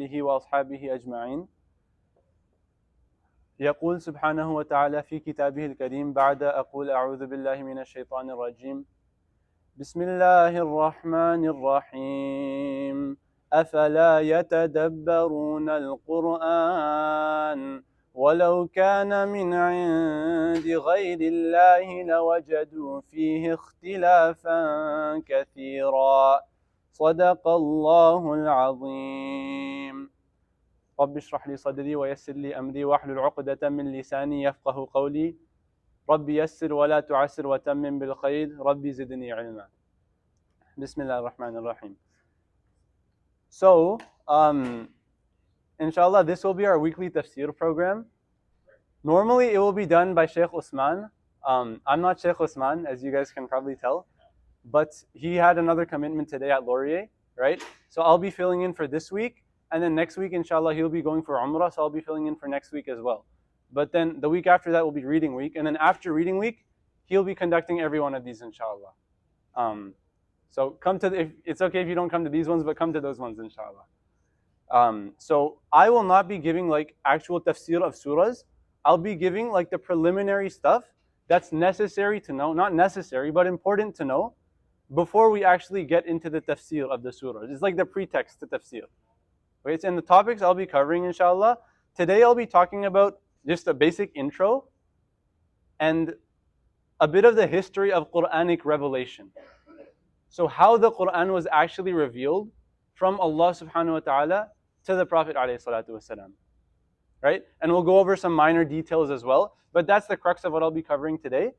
آله وأصحابه أجمعين. يقول سبحانه وتعالى في كتابه الكريم بعد أقول أعوذ بالله من الشيطان الرجيم بسم الله الرحمن الرحيم أفلا يتدبرون القرآن ولو كان من عند غير الله لوجدوا فيه اختلافا كثيرا صدق الله العظيم. رب اشرح لي صدري ويسر لي أمري واحلل عقدة من لساني يفقه قولي رب يسر ولا تعسر وتمم بالخير ربي زدني علما. Bismillah ar-Rahman ar-Rahim. So, inshallah, this will be our weekly tafsir program. Normally, it will be done by Shaykh Usman. I'm not Shaykh Usman, as you guys can probably tell, but he had another commitment today at Laurier, right? So I'll be filling in for this week, and then next week, inshallah, he'll be going for Umrah, so I'll be filling in for next week as well. But then the week after that will be reading week, and then after reading week, he'll be conducting every one of these, inshallah. So come to it's okay if you don't come to these ones, but come to those ones, inshallah. So I will not be giving like actual tafsir of surahs. I'll be giving like the preliminary stuff that's necessary to know, not necessary, but important to know before we actually get into the tafsir of the surahs. It's like the pretext to tafsir. Okay, so in the topics I'll be covering, inshallah, today I'll be talking about just a basic intro and a bit of the history of Quranic revelation. So how the Quran was actually revealed from Allah subhanahu wa ta'ala to the Prophet alayhi salatu wasalam. Right? And we'll go over some minor details as well, but that's the crux of what I'll be covering today.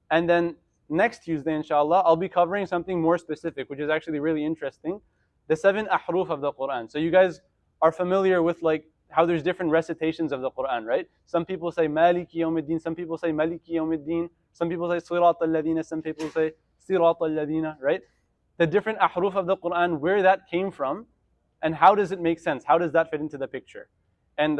And then next Tuesday, inshallah, I'll be covering something more specific, which is actually really interesting. The 7 ahruf of the Quran. So you guys are familiar with like how there's different recitations of the Quran, right? Some people say Maliki Yawmiddin, some people say Maliki Yawmiddin, some people say Sirat al-Ladina, some people say Sirat al-Ladina, right? The different ahruf of the Quran, where that came from, and how does it make sense? How does that fit into the picture? And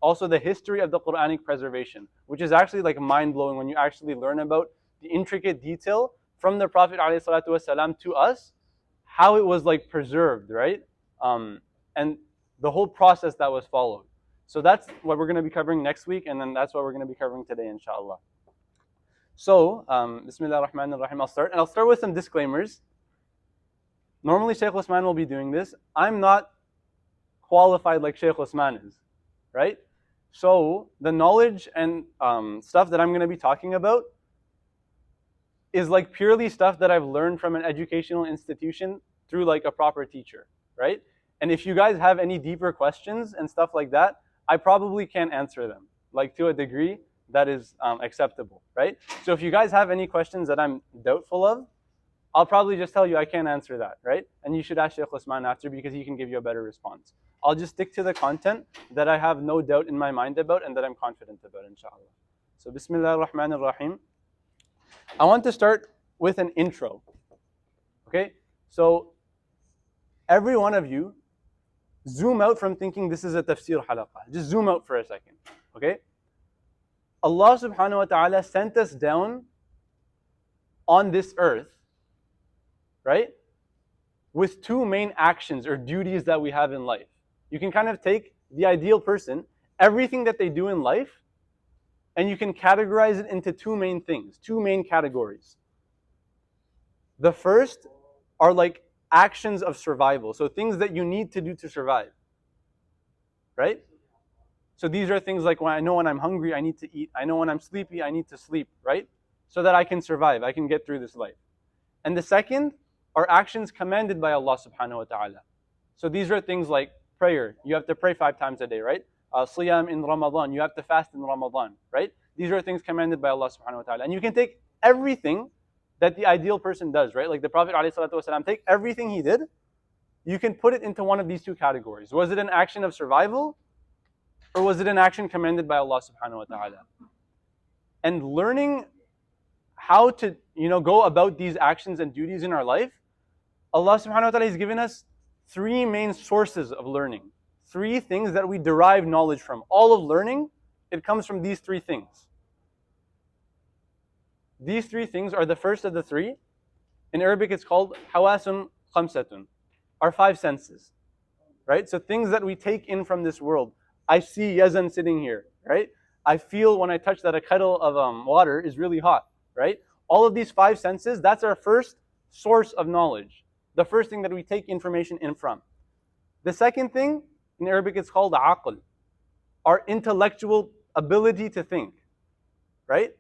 also the history of the Quranic preservation, which is actually like mind-blowing when you actually learn about the intricate detail from the Prophet ﷺ to us, how it was like preserved, right? And the whole process that was followed. So that's what we're going to be covering next week, and then that's what we're going to be covering today, inshallah. So, Bismillah ar-Rahman ar-Rahim, I'll start with some disclaimers. Normally Shaykh Usman will be doing this. I'm not qualified like Shaykh Usman is, right? So the knowledge and stuff that I'm going to be talking about is like purely stuff that I've learned from an educational institution through like a proper teacher, right? And if you guys have any deeper questions and stuff like that, I probably can't answer them, like to a degree that is acceptable, right? So if you guys have any questions that I'm doubtful of, I'll probably just tell you I can't answer that, right? And you should ask Shaykh Usman after because he can give you a better response. I'll just stick to the content that I have no doubt in my mind about and that I'm confident about, inshallah. So Bismillah ar-Rahman ar-Rahim. I want to start with an intro. Okay? So every one of you, zoom out from thinking this is a tafsir halaqah. Just zoom out for a second. Okay? Allah subhanahu wa ta'ala sent us down on this earth, right? With two main actions or duties that we have in life. You can kind of take the ideal person, everything that they do in life, and you can categorize it into two main things, two main categories. The first are like actions of survival, so things that you need to do to survive, right? So these are things like when I know when I'm hungry, I need to eat. I know when I'm sleepy, I need to sleep, right? So that I can survive, I can get through this life. And the second are actions commanded by Allah subhanahu wa ta'ala. So these are things like prayer. You have to pray 5 times a day, right? Siyam in Ramadan. You have to fast in Ramadan, right? These are things commanded by Allah subhanahu wa ta'ala. And you can take everything that the ideal person does, right? Like the Prophet ﷺ, take everything he did, you can put it into one of these two categories. Was it an action of survival? Or was it an action commanded by Allah subhanahu wa ta'ala? And learning how to, go about these actions and duties in our life, Allah subhanahu wa ta'ala has given us 3 main sources of learning. 3 things that we derive knowledge from. All of learning, it comes from these 3 things. These 3 things are the first of the 3. In Arabic it's called hawasun khamsatun, our 5 senses. right? So things that we take in from this world. I see Yazan sitting here, right? I feel when I touch that a kettle of water is really hot, right? All of these five senses, that's our first source of knowledge. The first thing that we take information in from. The second thing, in Arabic it's called aql, our intellectual ability to think, right?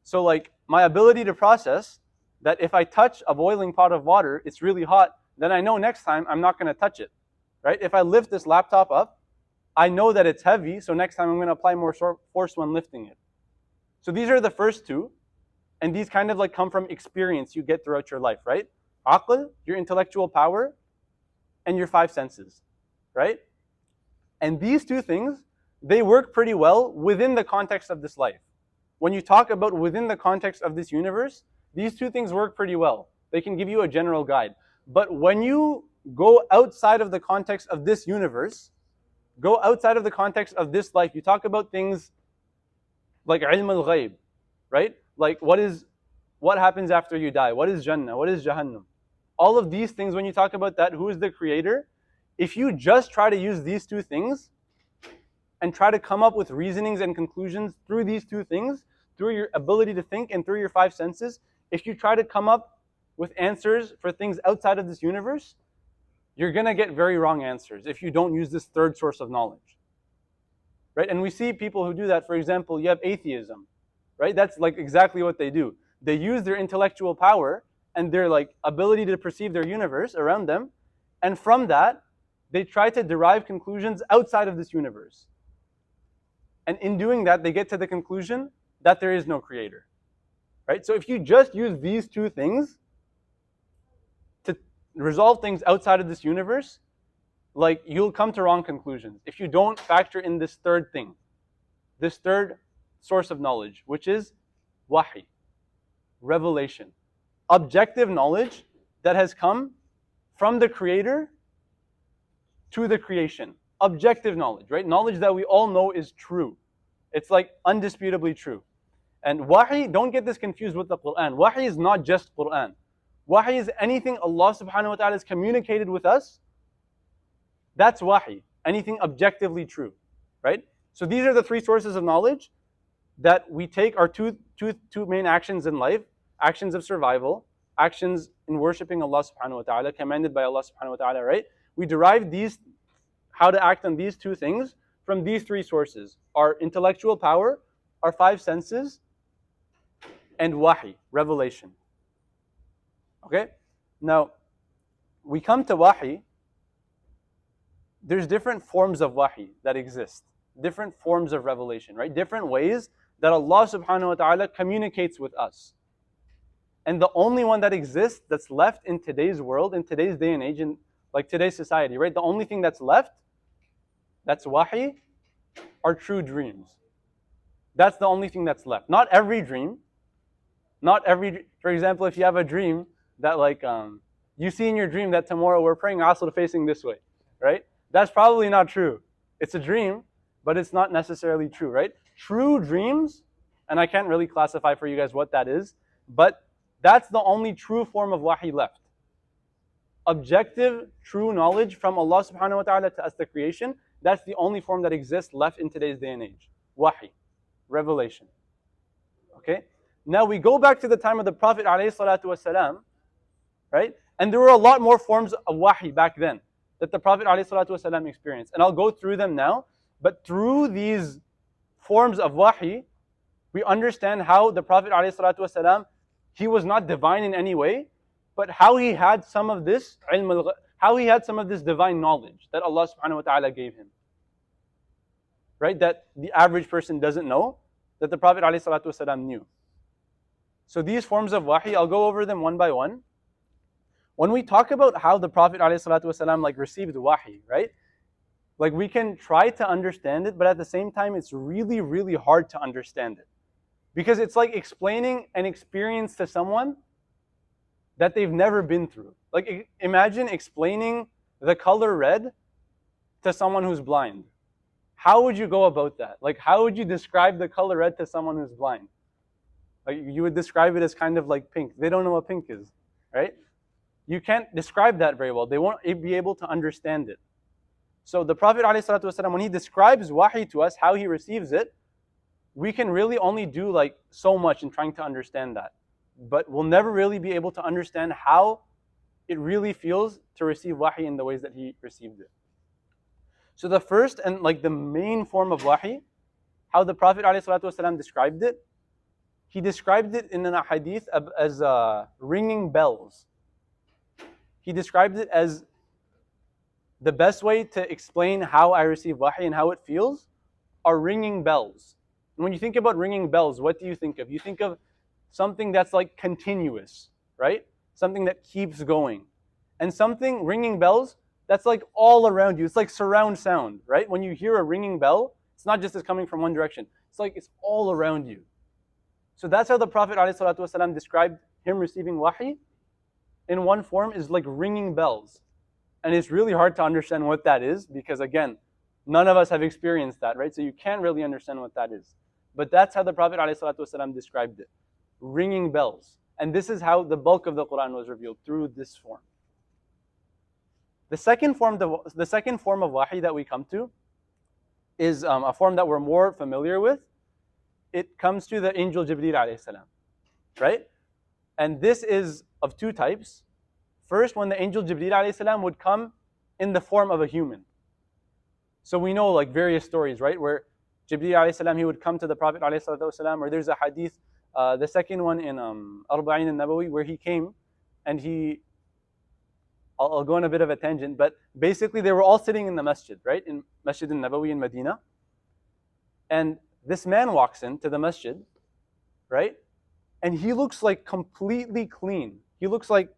So like my ability to process that if I touch a boiling pot of water, it's really hot, then I know next time I'm not going to touch it, right? If I lift this laptop up, I know that it's heavy, so next time I'm going to apply more force when lifting it. So these are the first two, and these kind of like come from experience you get throughout your life, right? Aql, your intellectual power, and your five senses, right? And these two things, they work pretty well within the context of this life. When you talk about within the context of this universe, these two things work pretty well. They can give you a general guide. But when you go outside of the context of this universe, go outside of the context of this life, you talk about things like ilm al-ghayb, right? Like what happens after you die? What is Jannah? What is Jahannam? All of these things, when you talk about that, who is the creator? If you just try to use these two things and try to come up with reasonings and conclusions through these two things, through your ability to think and through your five senses, if you try to come up with answers for things outside of this universe, you're going to get very wrong answers if you don't use this third source of knowledge. Right? And we see people who do that. For example, you have atheism. Right? That's like exactly what they do. They use their intellectual power and their like ability to perceive their universe around them, and from that, they try to derive conclusions outside of this universe. And in doing that, they get to the conclusion that there is no creator. Right? So if you just use these two things to resolve things outside of this universe, like you'll come to wrong conclusions if you don't factor in this third thing, this third source of knowledge, which is wahi, revelation, objective knowledge that has come from the creator to the creation. Objective knowledge, right? Knowledge that we all know is true. It's like undisputably true. And wahi, don't get this confused with the Quran. Wahi is not just Quran. Wahi is anything Allah subhanahu wa ta'ala has communicated with us. That's wahi. Anything objectively true, right? So these are the three sources of knowledge that we take our two main actions in life, actions of survival, actions in worshipping Allah subhanahu wa ta'ala, commanded by Allah subhanahu wa ta'ala, right? We derive these, how to act on these two things from these three sources: our intellectual power, our five senses, and wahi, revelation. Okay? Now, we come to wahi. There's different forms of wahi that exist, different forms of revelation, right? Different ways that Allah subhanahu wa ta'ala communicates with us. And the only one that exists that's left in today's world, in today's day and age, in like today's society, right? The only thing that's left, that's wahi, are true dreams. That's the only thing that's left. Not every dream. For example, if you have a dream that like, you see in your dream that tomorrow we're praying Asr facing this way, right? That's probably not true. It's a dream, but it's not necessarily true, right? True dreams, and I can't really classify for you guys what that is, but that's the only true form of wahi left. Objective, true knowledge from Allah subhanahu wa ta'ala to us, the creation, that's the only form that exists left in today's day and age. Wahi, revelation. Okay? Now we go back to the time of the Prophet alayhi salatu wasalam, right? And there were a lot more forms of wahi back then that the Prophet ﷺ experienced. And I'll go through them now. But through these forms of wahi, we understand how the Prophet ﷺ, he was not divine in any way, but how he had some of this ilm, how he had some of this divine knowledge that Allah subhanahu wa ta'ala gave him. Right? That the average person doesn't know, that the Prophet ﷺ knew. So these forms of wahi, I'll go over them one by one. When we talk about how the Prophet ﷺ like received wahi, right? Like we can try to understand it, but at the same time, it's really, really hard to understand it. Because it's like explaining an experience to someone that they've never been through. Like imagine explaining the color red to someone who's blind. How would you go about that? Like how would you describe the color red to someone who's blind? Like you would describe it as kind of like pink. They don't know what pink is, right? You can't describe that very well. They won't be able to understand it. So the Prophet ﷺ, when he describes wahi to us, how he receives it, we can really only do like so much in trying to understand that. But we'll never really be able to understand how it really feels to receive wahi in the ways that he received it. So the first and like the main form of wahi, how the Prophet ﷺ described it, he described it in a hadith as ringing bells. He described it as the best way to explain how I receive wahi and how it feels are ringing bells. And when you think about ringing bells, what do you think of? You think of something that's like continuous, right? Something that keeps going. And something, ringing bells, that's like all around you. It's like surround sound, right? When you hear a ringing bell, it's not just as coming from one direction. It's like it's all around you. So that's how the Prophet ﷺ described him receiving wahi in one form, is like ringing bells. And it's really hard to understand what that is because, again, none of us have experienced that, right? So you can't really understand what that is. But that's how the Prophet ﷺ described it, ringing bells. And this is how the bulk of the Quran was revealed, through this form. The second form of wahi that we come to is a form that we're more familiar with. It comes to the angel Jibreel alayhi salam, right? And this is of two types. First, when the angel Jibreel alayhi salam would come in the form of a human. So we know like various stories, right? Where Jibreel alayhi salam, he would come to the Prophet alayhi salam, or there's a hadith, the second one in Arba'in al-Nabawi, where he came and I'll go on a bit of a tangent, but basically they were all sitting in the masjid, right? In Masjid al-Nabawi in Medina. And this man walks into the masjid, right? And he looks like completely clean. He looks like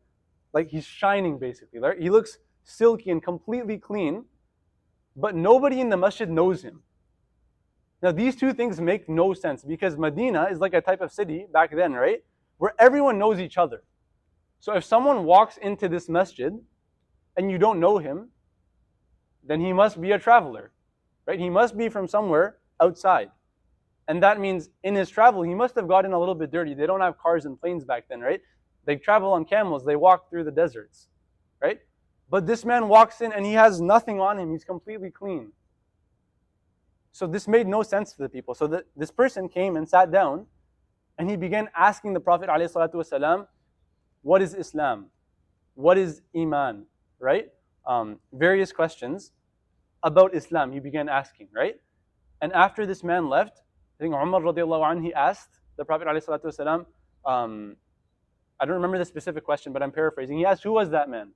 he's shining basically, right? He looks silky and completely clean, but nobody in the masjid knows him. Now these two things make no sense because Medina is like a type of city back then, right? Where everyone knows each other. So if someone walks into this masjid and you don't know him, then he must be a traveler, right? He must be from somewhere outside. And that means in his travel, he must have gotten a little bit dirty. They don't have cars and planes back then, right? They travel on camels, they walk through the deserts, right? But this man walks in and he has nothing on him, he's completely clean. So this made no sense to the people. So this person came and sat down and he began asking the Prophet ﷺ, what is Islam? What is Iman? Right? Various questions about Islam he began asking, right? And after this man left, I think Umar radiallahu anhu, he asked the Prophet ﷺ, I don't remember the specific question, but I'm paraphrasing. He asked, who was that man?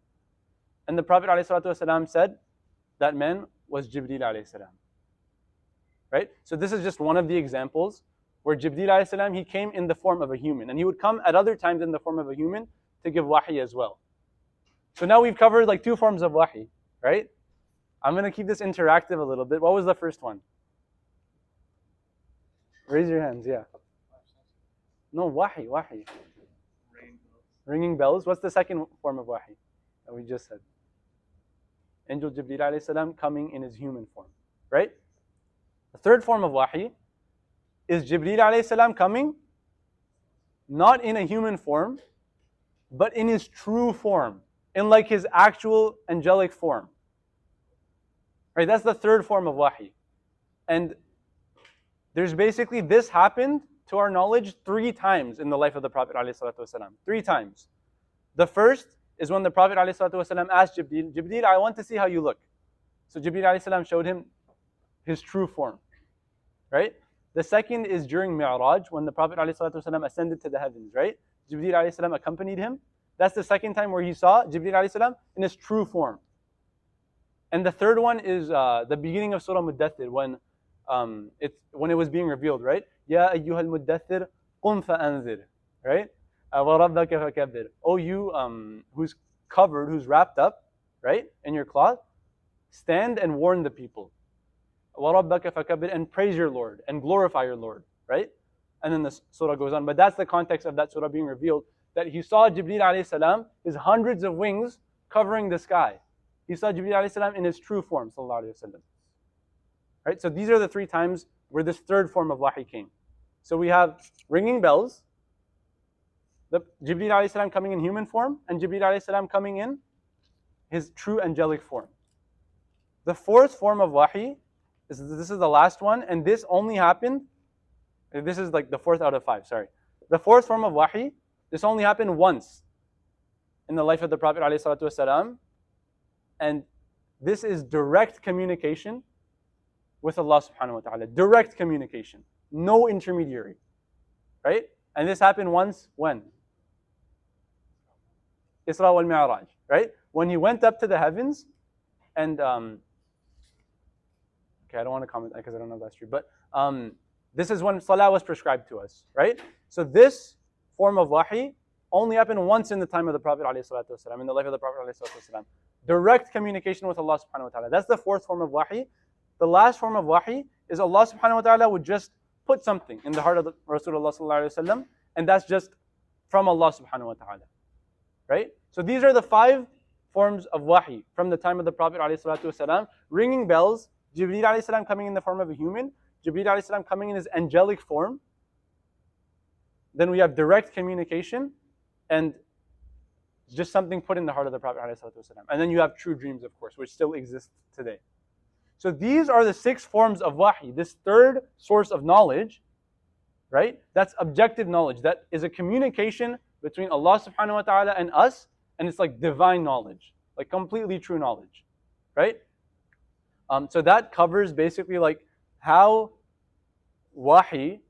And the Prophet ﷺ said, that man was Jibreel alayhi salam. Right? So this is just one of the examples where Jibreel alayhi salam, he came in the form of a human. And he would come at other times in the form of a human to give wahi as well. So now we've covered like two forms of wahi, right? I'm going to keep this interactive a little bit. What was the first one? Raise your hands, yeah. No, wahi. Ringing bells. What's the second form of wahi that we just said? Angel Jibreel alayhi salam coming in his human form, right? The third form of wahi is Jibreel alayhi salam coming not in a human form, but in his true form, in like his actual angelic form. Right? That's the third form of wahi. And there's basically, this happened to our knowledge 3 times in the life of the Prophet ﷺ. 3 times. The first is when the Prophet ﷺ asked Jibreel, I want to see how you look. So Jibreel ﷺ showed him his true form. Right? The second is during Mi'raj, when the Prophet ﷺ ascended to the heavens, right? Jibreel ﷺ accompanied him. That's the second time where he saw Jibreel ﷺ in his true form. And the third one is the beginning of Surah Muddathir, when it was being revealed, right? Ya ayyuhal muddathir, qum fa'anzir, right? Wa rabbaka fakabbir. Oh, you who's covered, who's wrapped up, right, in your cloth, stand and warn the people. Wa rabbaka fakabbir, and praise your Lord and glorify your Lord, right? And then the surah goes on. But that's the context of that surah being revealed, that he saw Jibreel alayhi salam, his hundreds of wings covering the sky. He saw Jibreel alayhi salam in his true form, sallallahu alayhi wa sallam. Right? So these are the 3 times where this third form of wahi came. So we have ringing bells, the Jibreel alayhi salam coming in human form, and Jibreel alayhi salam coming in his true angelic form. The fourth form of wahi, this is the last one, and this only happened, this is like the fourth out of five, sorry. The fourth form of wahi, this only happened once in the life of the Prophet ﷺ, and this is direct communication with Allah subhanahu wa ta'ala. Direct communication. No intermediary. Right? And this happened once when? Isra wal Mi'raj. Right? When he went up to the heavens and okay, I don't want to comment because I don't know if that's true. But this is when salah was prescribed to us. Right? So this form of wahi only happened once in the time of the Prophet ﷺ, in the life of the Prophet ﷺ. Direct communication with Allah subhanahu wa ta'ala. That's the fourth form of wahi. The last form of wahi is Allah subhanahu wa ta'ala would just put something in the heart of the Rasulullah sallallahu alaihi wasallam, and that's just from Allah subhanahu wa ta'ala. Right? So these are the five forms of wahi from the time of the Prophet ﷺ. Ringing bells, Jibreel alayhi salam coming in the form of a human, Jibreel alayhi salam coming in his angelic form. Then we have direct communication and just something put in the heart of the Prophet ﷺ. And then you have true dreams, of course, which still exist today. So these are the 6 forms of wahi, this third source of knowledge, right? That's objective knowledge. That is a communication between Allah subhanahu wa ta'ala and us, and it's like divine knowledge, like completely true knowledge, right? So that covers basically like how wahi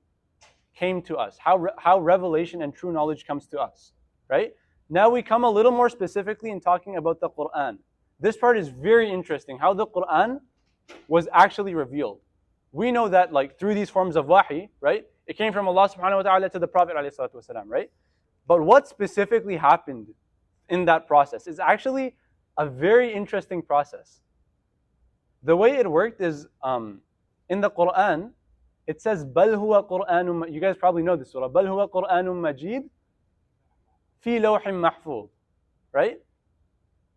came to us, how revelation and true knowledge comes to us, right? Now we come a little more specifically in talking about the Quran. This part is very interesting, how the Quran was actually revealed. We know that like through these forms of wahi, right? It came from Allah subhanahu wa ta'ala to the Prophet ﷺ, right? But what specifically happened in that process is actually a very interesting process. The way it worked is in the Quran, it says بَلْ هُوَ قُرْآنٌ. You guys probably know this surah. بَلْ هُوَ قُرْآنٌ مَجِيدٌ فِي لَوْحٍ مَحْفُوظٍ. Right?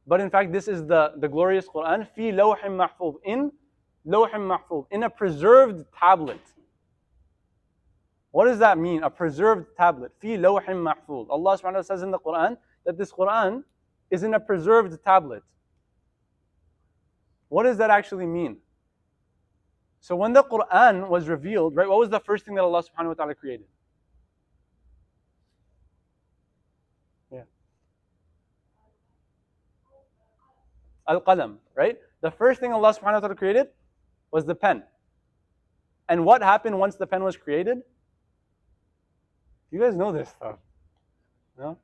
But in fact, this is the glorious Quran, فِي لَوْحٍ مَحْفُوظٍ, in لَوْحٍ مَحْفُوظ, in a preserved tablet. What does that mean? A preserved tablet. فِي لَوْحٍ مَحْفُوظ. Allah subhanahu wa ta'ala says in the Quran that this Quran is in a preserved tablet. What does that actually mean? So when the Quran was revealed, right, what was the first thing that Allah subhanahu wa ta'ala created? Yeah. Al-Qalam, right? The first thing Allah subhanahu wa ta'ala created was the pen. And what happened once the pen was created? You guys know this stuff. No?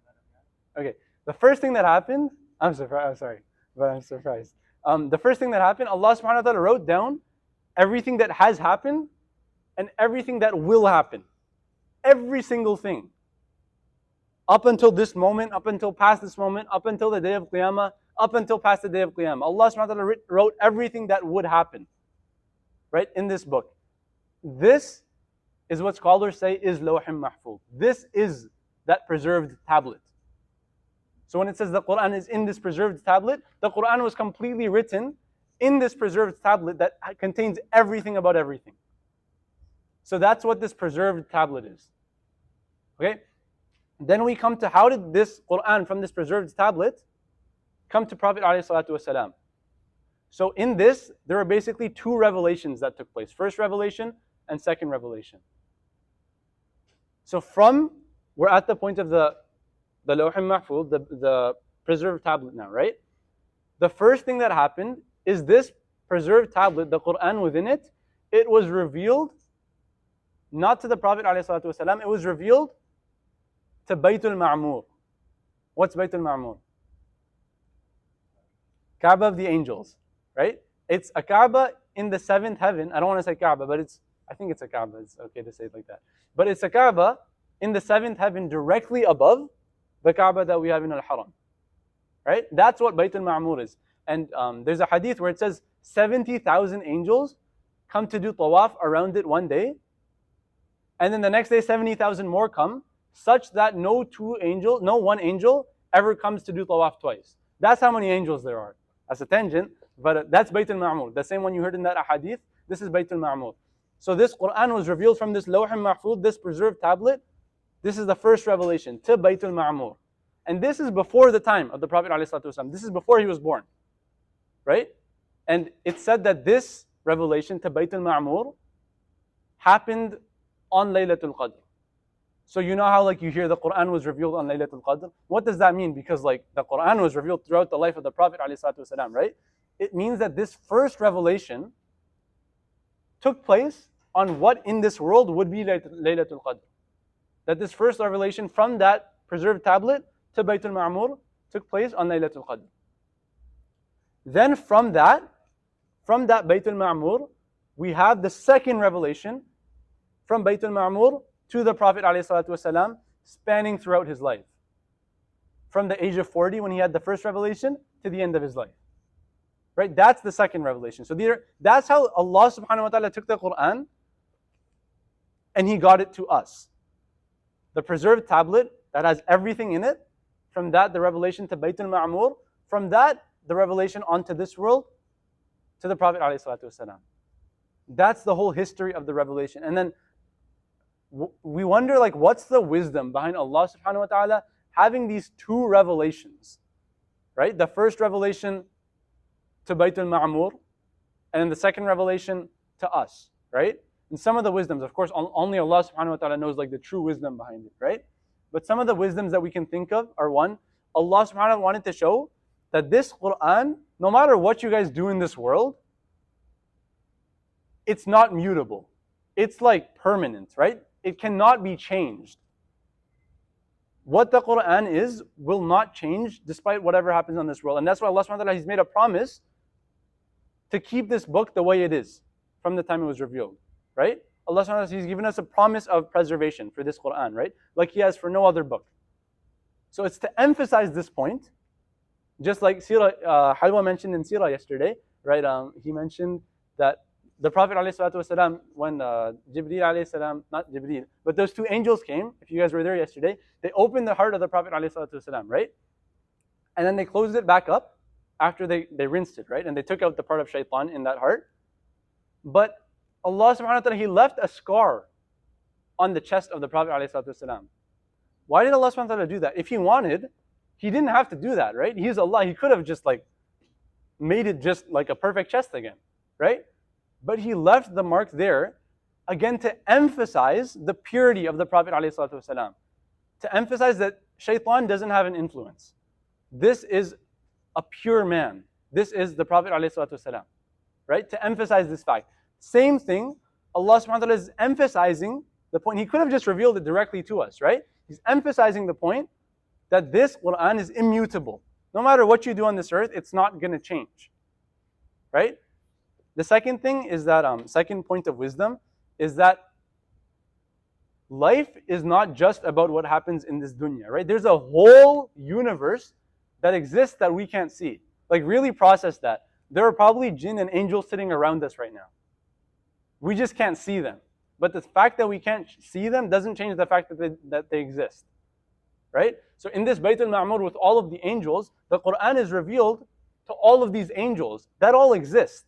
Okay. The first thing that happened, I'm sorry, but I'm surprised. The first thing that happened, Allah subhanahu wa ta'ala wrote down everything that has happened and everything that will happen. Every single thing. Up until this moment, up until past this moment, up until the day of Qiyamah, up until past the day of Qiyamah. Allah subhanahu wa ta'ala wrote everything that would happen, right, in this book. This is what scholars say is Lawhim Mahfuz. This is that preserved tablet. So when it says the Quran is in this preserved tablet, the Quran was completely written in this preserved tablet that contains everything about everything. So that's what this preserved tablet is. Okay? Then we come to how did this Quran from this preserved tablet come to Prophet ﷺ? So in this, there are basically 2 revelations that took place. First revelation and second revelation. So we're at the point of the Lawh al-Mahfuz, the preserved tablet now, right? The first thing that happened is this preserved tablet, the Quran within it, it was revealed not to the Prophet ﷺ, it was revealed to Baytul Ma'mur. What's Baytul Ma'mur? Kaaba of the angels, right? It's a Kaaba in the 7th heaven. I don't want to say Kaaba, but I think it's a Kaaba. It's okay to say it like that. But it's a Kaaba in the 7th heaven directly above the Kaaba that we have in Al-Haram. Right? That's what Baytul Ma'mur is. And there's a hadith where it says 70,000 angels come to do tawaf around it one day. And then the next day 70,000 more come, such that no one angel ever comes to do tawaf twice. That's how many angels there are. That's a tangent, but that's Baytul Ma'mur. The same one you heard in that hadith, this is Baytul Ma'mur. So this Quran was revealed from this Lawh al-Mahfuz, this preserved tablet. This is the first revelation to Baytul Ma'mur. And this is before the time of the Prophet ﷺ. This is before he was born. Right? And it said that this revelation to Bayt al-Ma'mur happened on Laylatul Qadr. So you know how like you hear the Quran was revealed on Laylatul Qadr? What does that mean? Because like the Quran was revealed throughout the life of the Prophet ﷺ, right? It means that this first revelation took place on what in this world would be Laylatul Qadr. That this first revelation from that preserved tablet to Baytul Ma'mur took place on Laylatul Qadr. Then from that Baytul Ma'mur, we have the second revelation from Baytul Ma'mur to the Prophet ﷺ, spanning throughout his life. From the age of 40 when he had the first revelation to the end of his life. Right? That's the second revelation. So that's how Allah subhanahu wa ta'ala took the Quran and He got it to us. The preserved tablet that has everything in it, from that the revelation to Baytul Ma'mur, from that the revelation onto this world to the Prophet ﷺ. That's the whole history of the revelation. And then we wonder like what's the wisdom behind Allah subhanahu wa ta'ala having these two revelations, right? The first revelation to Baytul Ma'mur and then the second revelation to us, right? And some of the wisdoms, of course, only Allah subhanahu wa ta'ala knows like the true wisdom behind it, right? But some of the wisdoms that we can think of are one, Allah subhanahu wa ta'ala wanted to show that this Quran, no matter what you guys do in this world, it's not mutable. It's like permanent, right? It cannot be changed. What the Quran is will not change despite whatever happens on this world. And that's why Allah subhanahu wa ta'ala, He's made a promise to keep this book the way it is from the time it was revealed. Right? Allah subhanahu wa ta'ala, He's given us a promise of preservation for this Quran, right? Like He has for no other book. So it's to emphasize this point, just like Surah Halwa mentioned in Surah yesterday, right? He mentioned that the Prophet ﷺ, when Jibreel alayhi not Jibreel, but those two angels came, if you guys were there yesterday, they opened the heart of the Prophet ﷺ, right? And then they closed it back up after they rinsed it, right? And they took out the part of shaitan in that heart. But Allah subhanahu wa ta'ala, He left a scar on the chest of the Prophet ﷺ. Why did Allah subhanahu wa ta'ala do that? If He wanted, He didn't have to do that, right? He's Allah. He could have just like made it just like a perfect chest again, right? But He left the mark there, again to emphasize the purity of the Prophet ﷺ. To emphasize that shaitan doesn't have an influence. This is a pure man. This is the Prophet ﷺ, right? To emphasize this fact. Same thing, Allah subhanahu wa ta'ala is emphasizing the point. He could have just revealed it directly to us, right? He's emphasizing the point that this Quran is immutable. No matter what you do on this earth, it's not going to change, right? The second thing is that, second point of wisdom is that life is not just about what happens in this dunya, right? There's a whole universe that exists that we can't see. Like really process that. There are probably jinn and angels sitting around us right now. We just can't see them. But the fact that we can't see them doesn't change the fact that they exist, right? So in this Bayt al-Ma'mur with all of the angels, the Quran is revealed to all of these angels that all exist.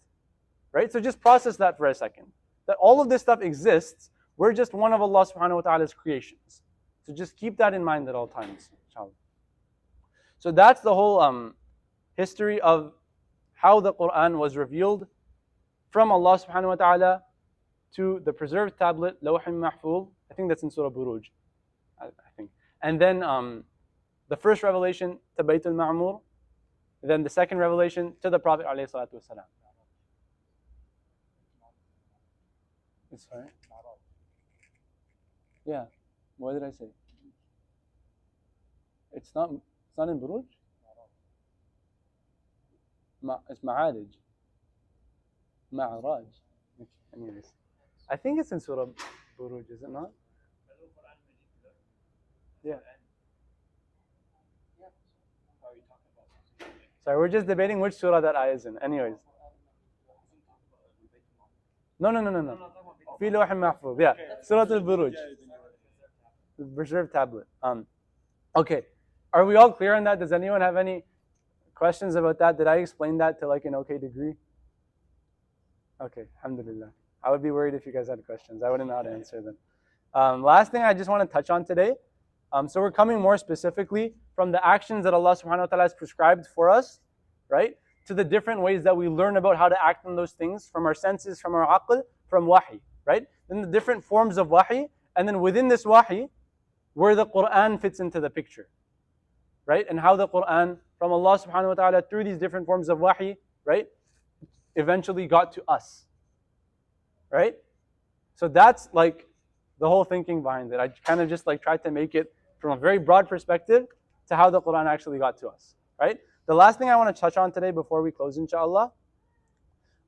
Right? So just process that for a second. That all of this stuff exists. We're just one of Allah subhanahu wa ta'ala's creations. So just keep that in mind at all times, inshallah. So that's the whole history of how the Quran was revealed from Allah subhanahu wa ta'ala to the preserved tablet, Lawh al-Mahfuz. I think that's in Surah Buruj. I think. And then the first revelation to Bayt al-Ma'mur. Then the second revelation to the Prophet alayhi salatu wasalam. It's fine. Yeah. What did I say? It's not in Buruj? It's Ma'arij. Ma'araj. Anyways. I think it's in Surah Buruj, is it not? Yeah. Sorry, we're just debating which surah that ayah is in. Anyways. No. Fi Lawh al-Mahfuz. Yeah. Surah al-Buruj. The preserved tablet. Okay. Are we all clear on that? Does anyone have any questions about that? Did I explain that to like an okay degree? Okay, alhamdulillah. I would be worried if you guys had questions. I wouldn't know how to answer them. Last thing I just want to touch on today. So we're coming more specifically from the actions that Allah subhanahu wa ta'ala has prescribed for us, right? to the different ways that we learn about how to act on those things from our senses, from our aql, from wahi, right? Then the different forms of wahi, and then within this wahi, where the Quran fits into the picture, right? And how the Quran from Allah subhanahu wa ta'ala through these different forms of wahi, right, eventually got to us, right? So that's like the whole thinking behind it. I kind of just like tried to make it from a very broad perspective to how the Quran actually got to us, right? The last thing I want to touch on today before we close, inshallah,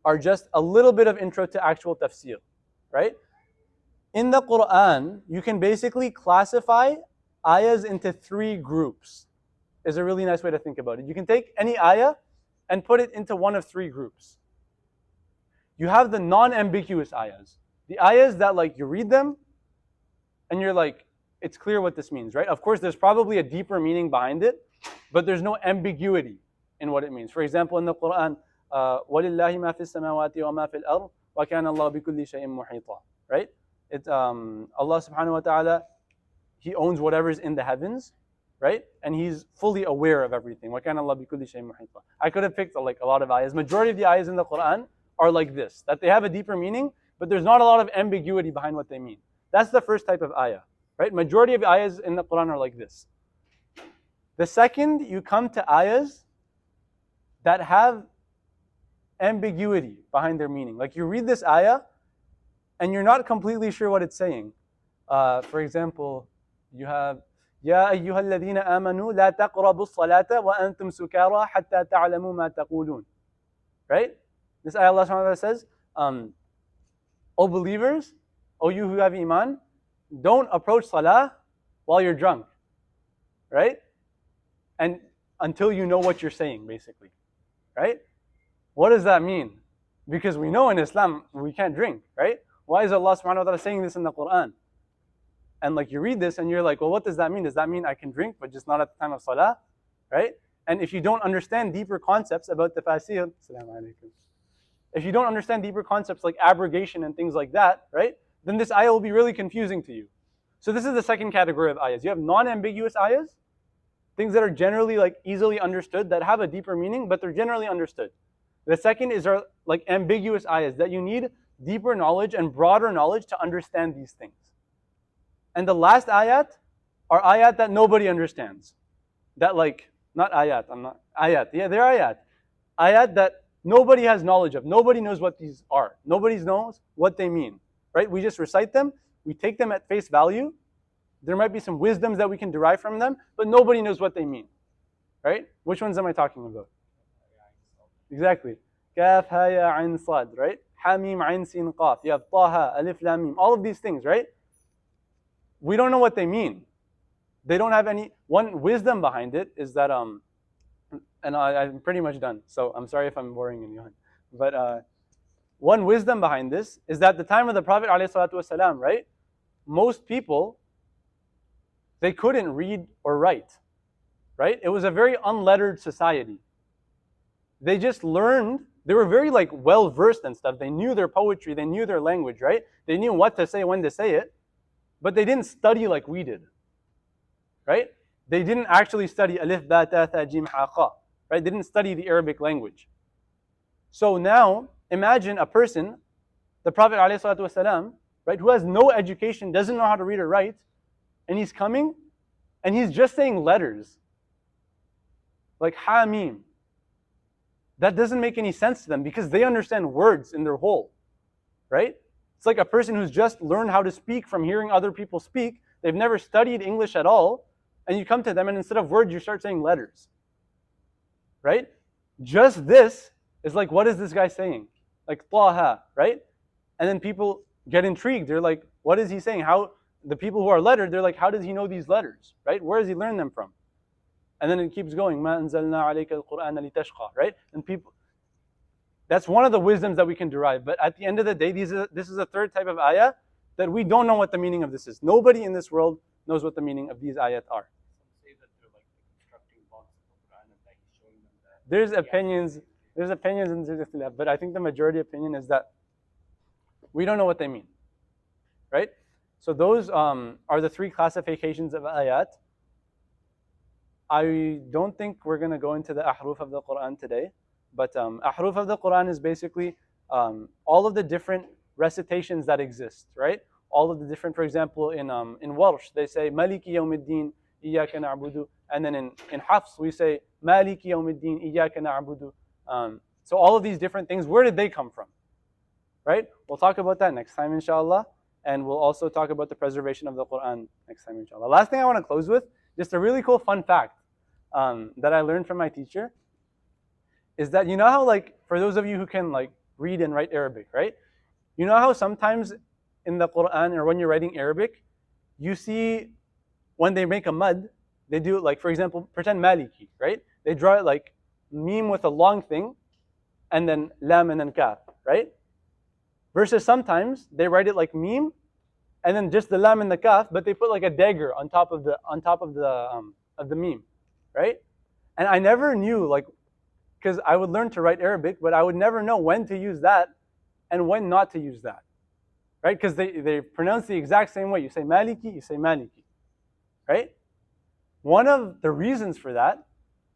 are just a little bit of intro to actual tafsir, right? In the Quran, you can basically classify ayahs into 3 groups. Is a really nice way to think about it. You can take any ayah and put it into one of 3 groups. You have the non-ambiguous ayahs. The ayahs that like you read them and you're like, it's clear what this means, right? Of course, there's probably a deeper meaning behind it, but there's no ambiguity in what it means. For example, in the Quran, وَلِلَّهِ مَا فِي السَّمَاوَاتِ وَمَا فِي الْأَرْضِ وَكَانَ اللَّهُ بِكُلِّ شَيْءٍ مُحِيطًا, right? It's Allah subhanahu wa ta'ala, He owns whatever's in the heavens, right? And He's fully aware of everything. وَكَانَ اللَّهُ بِكُلِّ شَيْءٍ مُحِيطًا. I could have picked like a lot of ayahs. Majority of the ayahs in the Quran are like this, that they have a deeper meaning, but there's not a lot of ambiguity behind what they mean. That's the first type of ayah, right? Majority of ayahs in the Quran are like this. The second, you come to ayahs that have ambiguity behind their meaning. Like you read this ayah and you're not completely sure what it's saying. For example, you have يا أيها الذين آمنوا لا تقربوا الصلاة وأنتم سكارى حتى تعلموا ما تقولون. Right? This ayah Allah subhanahu wa ta'ala says, O believers, O you who have iman, don't approach salah while you're drunk. Right? And until you know what you're saying, basically. Right? What does that mean? Because we know in Islam we can't drink, right? Why is Allah subhanahu wa ta'ala saying this in the Quran? And like you read this and you're like, well, what does that mean? Does that mean I can drink but just not at the time of salah? Right? And if you don't understand deeper concepts about tafsir, if you don't understand deeper concepts like abrogation and things like that, right? Then this ayah will be really confusing to you. So this is the second category of ayahs. You have non-ambiguous ayahs, things that are generally like easily understood, that have a deeper meaning, but they're generally understood. The second is like ambiguous ayahs, that you need deeper knowledge and broader knowledge to understand these things. And the last ayat are ayat that nobody understands. That like, not ayat, ayat, yeah, they're ayat. Ayat that nobody has knowledge of. Nobody knows what these are. Nobody knows what they mean, right? We just recite them, we take them at face value. There might be some wisdoms that we can derive from them, but nobody knows what they mean, right? Which ones am I talking about? Exactly. Kaf, ha, ya, ain, sad, right? Hamim, ain, sin, qaf. You have taha, alif, lam, mim. All of these things, right? We don't know what they mean. They don't have any. One wisdom behind it is that, and I'm pretty much done, so I'm sorry if I'm boring anyone. But one wisdom behind this is that the time of the Prophet ﷺ, right? Most people, they couldn't read or write, right? It was a very unlettered society. They just learned, they were very like well versed and stuff. They knew their poetry, they knew their language, right? They knew what to say, when to say it, but they didn't study like we did, right? They didn't actually study alif, ba, ta, tha, jim, ha, kha, right? They didn't study the Arabic language. So now, imagine a person, the Prophet ﷺ, right, who has no education, doesn't know how to read or write, and he's coming, and he's just saying letters, like hamim. That doesn't make any sense to them because they understand words in their whole, right? It's like a person who's just learned how to speak from hearing other people speak. They've never studied English at all, and you come to them and instead of words, you start saying letters, right? Just this is like, what is this guy saying? Like taha, right? And then people get intrigued. They're like, what is he saying? How the people who are lettered, they're like, how does he know these letters, right? Where does he learn them from? And then it keeps going. مَا أَنزَلْنَا عَلَيْكَ الْقُرْآنَ لِتَشْقَى, right? And people, that's one of the wisdoms that we can derive. But at the end of the day, this is a third type of ayah that we don't know what the meaning of this is. Nobody in this world knows what the meaning of these ayat are. Some say that they're like constructing parts of the Quran and that he's showing them that. There's opinions and there's ikhtilaf, but I think the majority opinion is that we don't know what they mean, right? So those are the 3 classifications of ayat. I don't think we're going to go into the ahruf of the Quran today, But ahruf of the Quran is basically all of the different recitations that exist, right? All of the different, for example, in Warsh, they say Maliki Yawmiddin, Iyaka na'budu. And then in Hafs, we say Maliki Yawmiddin, Iyaka na'budu. So all of these different things, where did they come from? Right? We'll talk about that next time, inshallah. And we'll also talk about the preservation of the Quran next time, inshallah. Last thing I want to close with, just a really cool fun fact that I learned from my teacher, is that you know how, like, for those of you who can like read and write Arabic, right? You know how sometimes in the Quran or when you're writing Arabic, you see when they make a mud, they do it like, for example, pretend Maliki, right? They draw it like meme with a long thing, and then lam and then kaf, right? Versus sometimes they write it like meme, and then just the lam and the kaf, but they put like a dagger on top of the meme, right? And I never knew, like, because I would learn to write Arabic, but I would never know when to use that and when not to use that, right? Because they pronounce the exact same way. You say Maliki, you say Maliki, right? One of the reasons for that,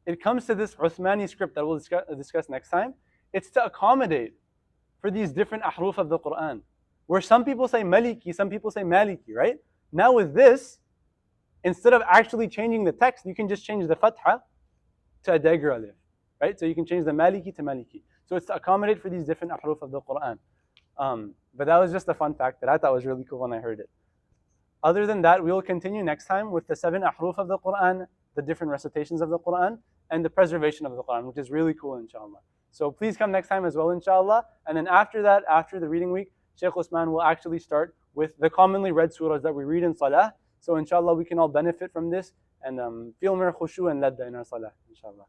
it comes to this Uthmani script that we'll discuss next time. It's to accommodate for these different ahruf of the Quran, where some people say Maliki, some people say Maliki, right? Now with this, instead of actually changing the text, you can just change the fatha to a dagger alif, right? So you can change the Maliki to Maliki. So it's to accommodate for these different ahruf of the Quran. But that was just a fun fact that I thought was really cool when I heard it. Other than that, we will continue next time with the 7 ahruf of the Quran, the different recitations of the Quran, and the preservation of the Quran, which is really cool, inshallah. So please come next time as well, inshallah. And then after that, after the reading week, Shaykh Usman will actually start with the commonly read surahs that we read in salah. So inshallah, we can all benefit from this and feel more khushu and ladda in our salah, inshallah.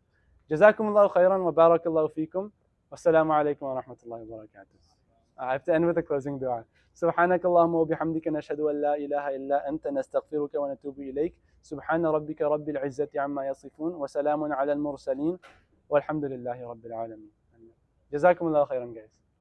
Jazakumullahu khairan wa barakallahu feekum. Wassalamu alaikum wa rahmatullahi wa barakatuh. I have to end with a closing dua. سبحانك اللهم وبحمدك نشهد أن لا إله إلا أنت نستغفرك ونتوب إليك سبحان ربك رب العزة عما يصفون وسلام على المرسلين والحمد لله رب العالمين. جزاكم الله خيرا guys.